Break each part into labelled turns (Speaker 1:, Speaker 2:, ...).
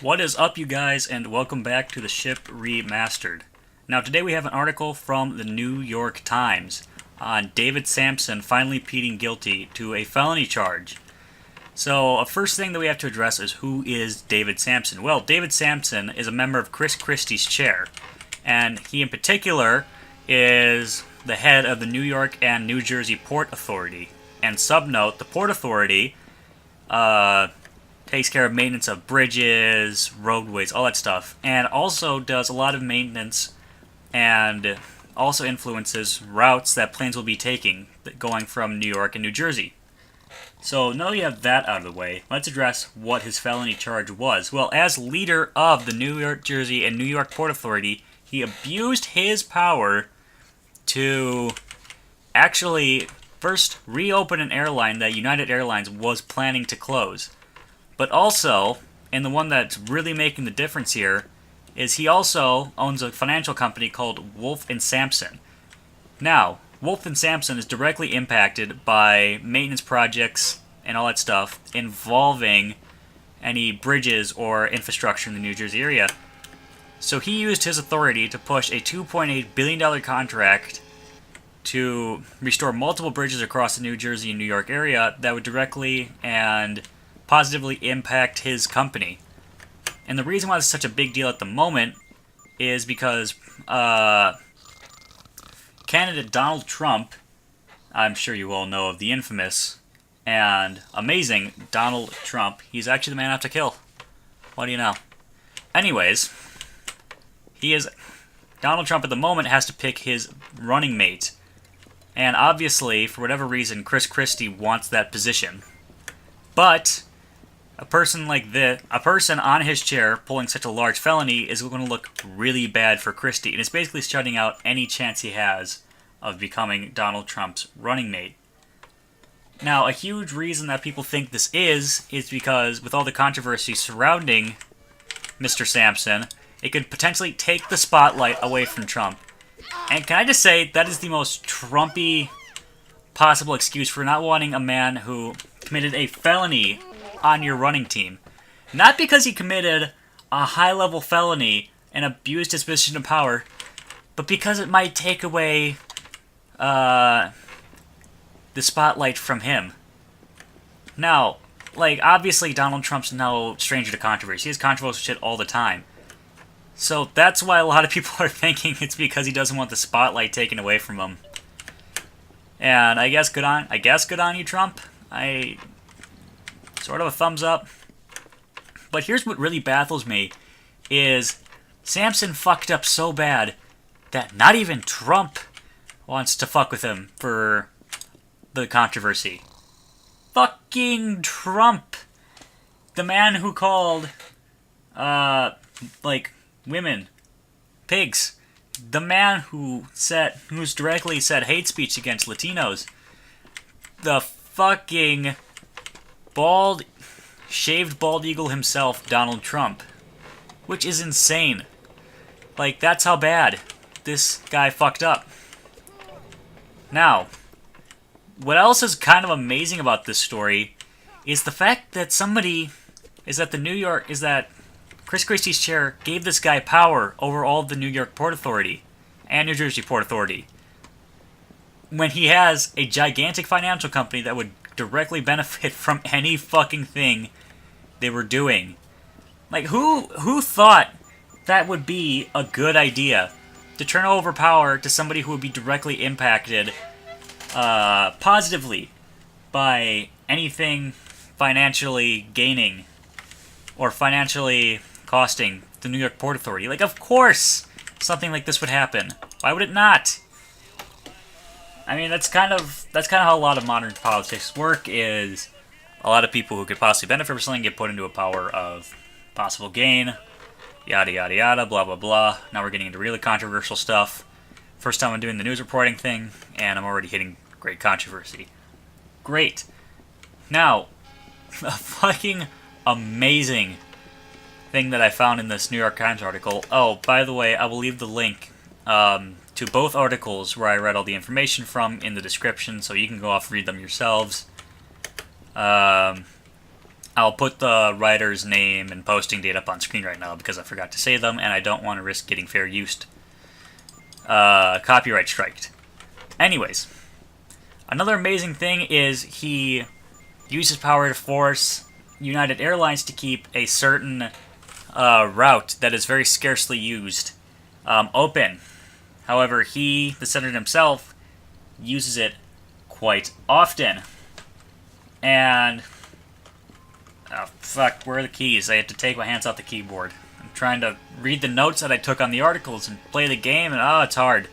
Speaker 1: What is up, you guys, and welcome back to the Ship Remastered. Now, today we have an article from the New York Times on David Sampson finally pleading guilty to a felony charge. So, a first thing that we have to address is who is David Sampson? Well, David Sampson is a member of Chris Christie's chair, and he in particular is the head of the New York and New Jersey Port Authority. And subnote, the Port Authority, takes care of maintenance of bridges, roadways, all that stuff, and also does a lot of maintenance and also influences routes that planes will be taking going from New York and New Jersey. So now that you have that out of the way, let's address what his felony charge was. Well, as leader of the New York, Jersey, and New York Port Authority, he abused his power to actually first reopen an airline that United Airlines was planning to close. But also, and the one that's really making the difference here, is he also owns a financial company called WHOOPIN. Now, WHOOPIN is directly impacted by maintenance projects and all that stuff involving any bridges or infrastructure in the New Jersey area. So he used his authority to push a $2.8 billion contract to restore multiple bridges across the New Jersey and New York area that would directly and positively impact his company. And the reason why it's such a big deal at the moment is because candidate Donald Trump, I'm sure you all know of the infamous and amazing Donald Trump, he's actually the man I have to kill. What do you know? Anyways, Donald Trump at the moment has to pick his running mate. And obviously, for whatever reason, Chris Christie wants that position. But a person on his chair pulling such a large felony is going to look really bad for Christie, and it's basically shutting out any chance he has of becoming Donald Trump's running mate. Now, a huge reason that people think this is because with all the controversy surrounding Mr. Sampson, it could potentially take the spotlight away from Trump. And can I just say, that is the most Trumpy possible excuse for not wanting a man who committed a felony on your running team. Not because he committed a high-level felony and abused his position of power, but because it might take away the spotlight from him. Now, obviously Donald Trump's no stranger to controversy. He has controversial shit all the time. So that's why a lot of people are thinking it's because he doesn't want the spotlight taken away from him. And I guess good on you, Trump. Sort of a thumbs up. But here's what really baffles me, is Sampson fucked up so bad that not even Trump wants to fuck with him for the controversy. Fucking Trump! The man who called, women pigs. The man who's directly said hate speech against Latinos. The fucking shaved bald eagle himself, Donald Trump. Which is insane. That's how bad this guy fucked up. Now, what else is kind of amazing about this story is the fact that that Chris Christie's chair gave this guy power over all of the New York Port Authority and New Jersey Port Authority, when he has a gigantic financial company that would directly benefit from any fucking thing they were doing. Who thought that would be a good idea, to turn over power to somebody who would be directly impacted positively by anything financially gaining or financially costing the New York Port Authority? Of course something like this would happen. Why would it not? I mean, that's kind of how a lot of modern politics work, is a lot of people who could possibly benefit from something get put into a power of possible gain, yada yada yada, blah blah blah. Now we're getting into really controversial stuff. First time I'm doing the news reporting thing, and I'm already hitting great controversy. Great. Now, a fucking amazing thing that I found in this New York Times article. Oh, by the way, I will leave the link to both articles where I read all the information from in the description, so you can go off and read them yourselves. I I'll put the writer's name and posting date up on screen right now because I forgot to say them, and I don't want to risk getting fair use copyright striked. Anyways, another amazing thing is he uses power to force United Airlines to keep a certain route that is very scarcely used open. However, he, the senator himself, uses it quite often. And oh fuck, where are the keys? I have to take my hands off the keyboard. I'm trying to read the notes that I took on the articles and play the game, and it's hard.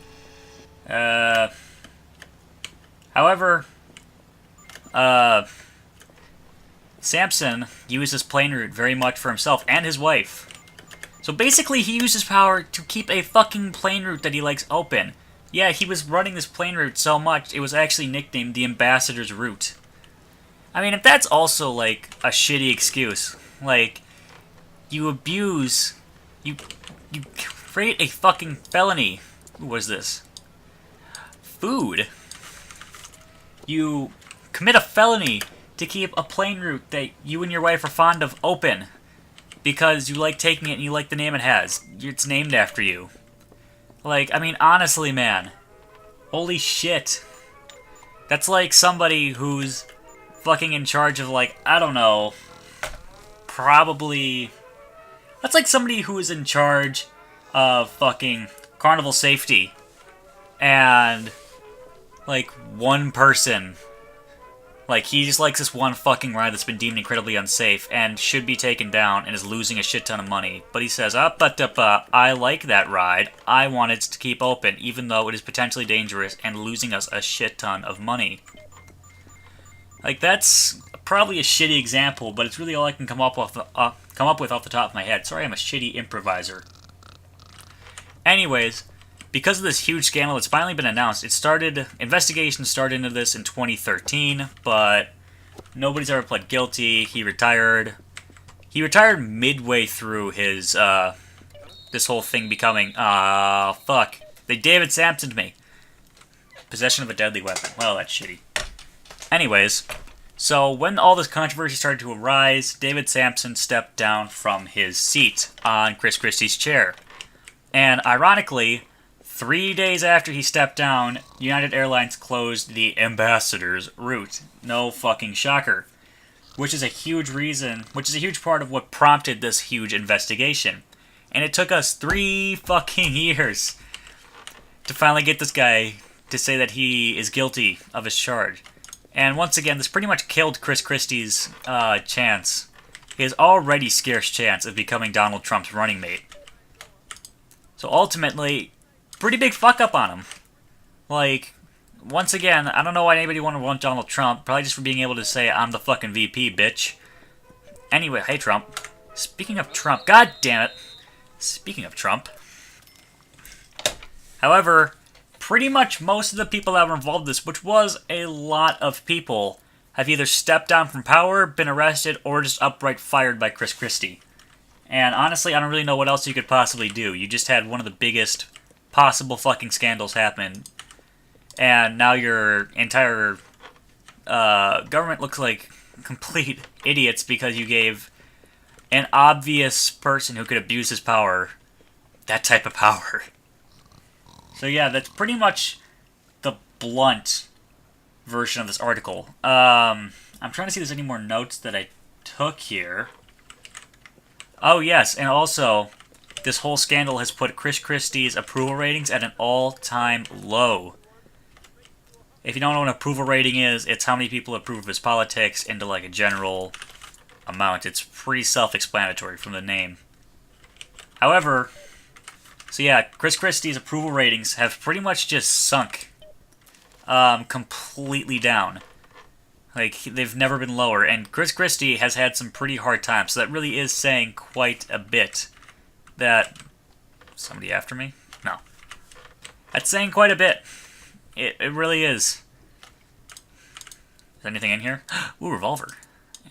Speaker 1: However, Sampson uses plane route very much for himself and his wife. So basically, he uses power to keep a fucking plane route that he likes open. Yeah, he was running this plane route so much, it was actually nicknamed the Ambassador's Route. I mean, if that's also, like, a shitty excuse, like, you abuse, you create a fucking felony. Who was this? Food. You commit a felony to keep a plane route that you and your wife are fond of open because you like taking it and you like the name it has. It's named after you. Like, I mean, honestly, man. Holy shit. That's like somebody who's fucking in charge of, like, I don't know, probably... That's like somebody who is in charge of fucking carnival safety and, like, one person... Like, he just likes this one fucking ride that's been deemed incredibly unsafe and should be taken down and is losing a shit ton of money. But he says, I like that ride. I want it to keep open, even though it is potentially dangerous and losing us a shit ton of money. Like, that's probably a shitty example, but it's really all I can come up with off the top of my head. Sorry, I'm a shitty improviser. Anyways... Because of this huge scandal that's finally been announced, investigations started into this in 2013, but nobody's ever pled guilty. He retired. He retired midway through his, this whole thing becoming, fuck. They David Sampsoned me. Possession of a deadly weapon. Well, that's shitty. Anyways, so when all this controversy started to arise, David Sampson stepped down from his seat on Chris Christie's chair. And ironically... 3 days after he stepped down, United Airlines closed the Ambassador's Route. No fucking shocker. Which is a huge part of what prompted this huge investigation. And it took us 3 fucking years to finally get this guy to say that he is guilty of his charge. And once again, this pretty much killed Chris Christie's chance. His already scarce chance of becoming Donald Trump's running mate. So ultimately... pretty big fuck up on him. Like, once again, I don't know why anybody would want Donald Trump. Probably just for being able to say, I'm the fucking VP, bitch. Anyway, hey Trump. Speaking of Trump, god damn it. Speaking of Trump. However, pretty much most of the people that were involved in this, which was a lot of people, have either stepped down from power, been arrested, or just outright fired by Chris Christie. And honestly, I don't really know what else you could possibly do. You just had one of the biggest... possible fucking scandals happen, and now your entire government looks like complete idiots because you gave an obvious person who could abuse his power that type of power. So yeah, that's pretty much the blunt version of this article. I'm trying to see if there's any more notes that I took here. Oh yes, and also... this whole scandal has put Chris Christie's approval ratings at an all-time low. If you don't know what an approval rating is, it's how many people approve of his politics into like a general amount. It's pretty self-explanatory from the name. However, so yeah, Chris Christie's approval ratings have pretty much just sunk completely down. Like, they've never been lower, and Chris Christie has had some pretty hard times, so that really is saying quite a bit. That... somebody after me? No. That's saying quite a bit. It really is. Is there anything in here? Ooh, revolver.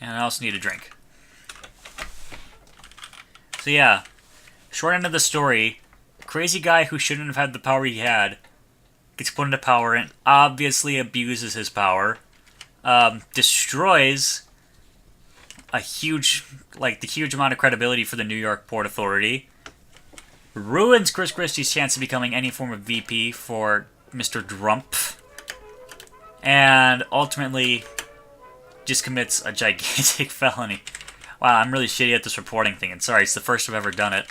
Speaker 1: And I also need a drink. So yeah, short end of the story, crazy guy who shouldn't have had the power he had gets put into power and obviously abuses his power. Destroys a huge, like, the huge amount of credibility for the New York Port Authority. Ruins Chris Christie's chance of becoming any form of VP for Mr. Drump. And ultimately just commits a gigantic felony. Wow, I'm really shitty at this reporting thing, and sorry, it's the first I've ever done it.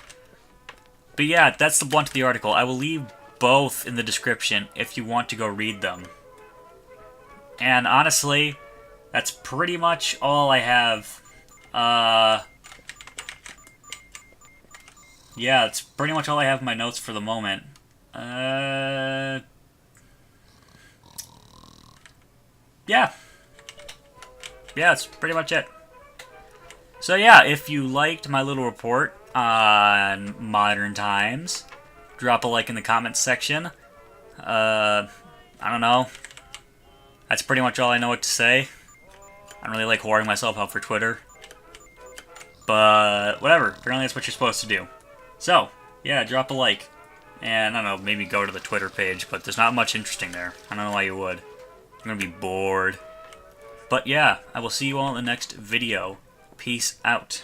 Speaker 1: But yeah, that's the blunt of the article. I will leave both in the description if you want to go read them. And honestly, that's pretty much all I have. Yeah, it's pretty much all I have in my notes for the moment. Yeah. Yeah, that's pretty much it. So yeah, if you liked my little report on modern times, drop a like in the comments section. I don't know. That's pretty much all I know what to say. I don't really like whoring myself out for Twitter. But whatever, apparently that's what you're supposed to do. So, yeah, drop a like. And, I don't know, maybe go to the Twitter page, but there's not much interesting there. I don't know why you would. I'm gonna be bored. But yeah, I will see you all in the next video. Peace out.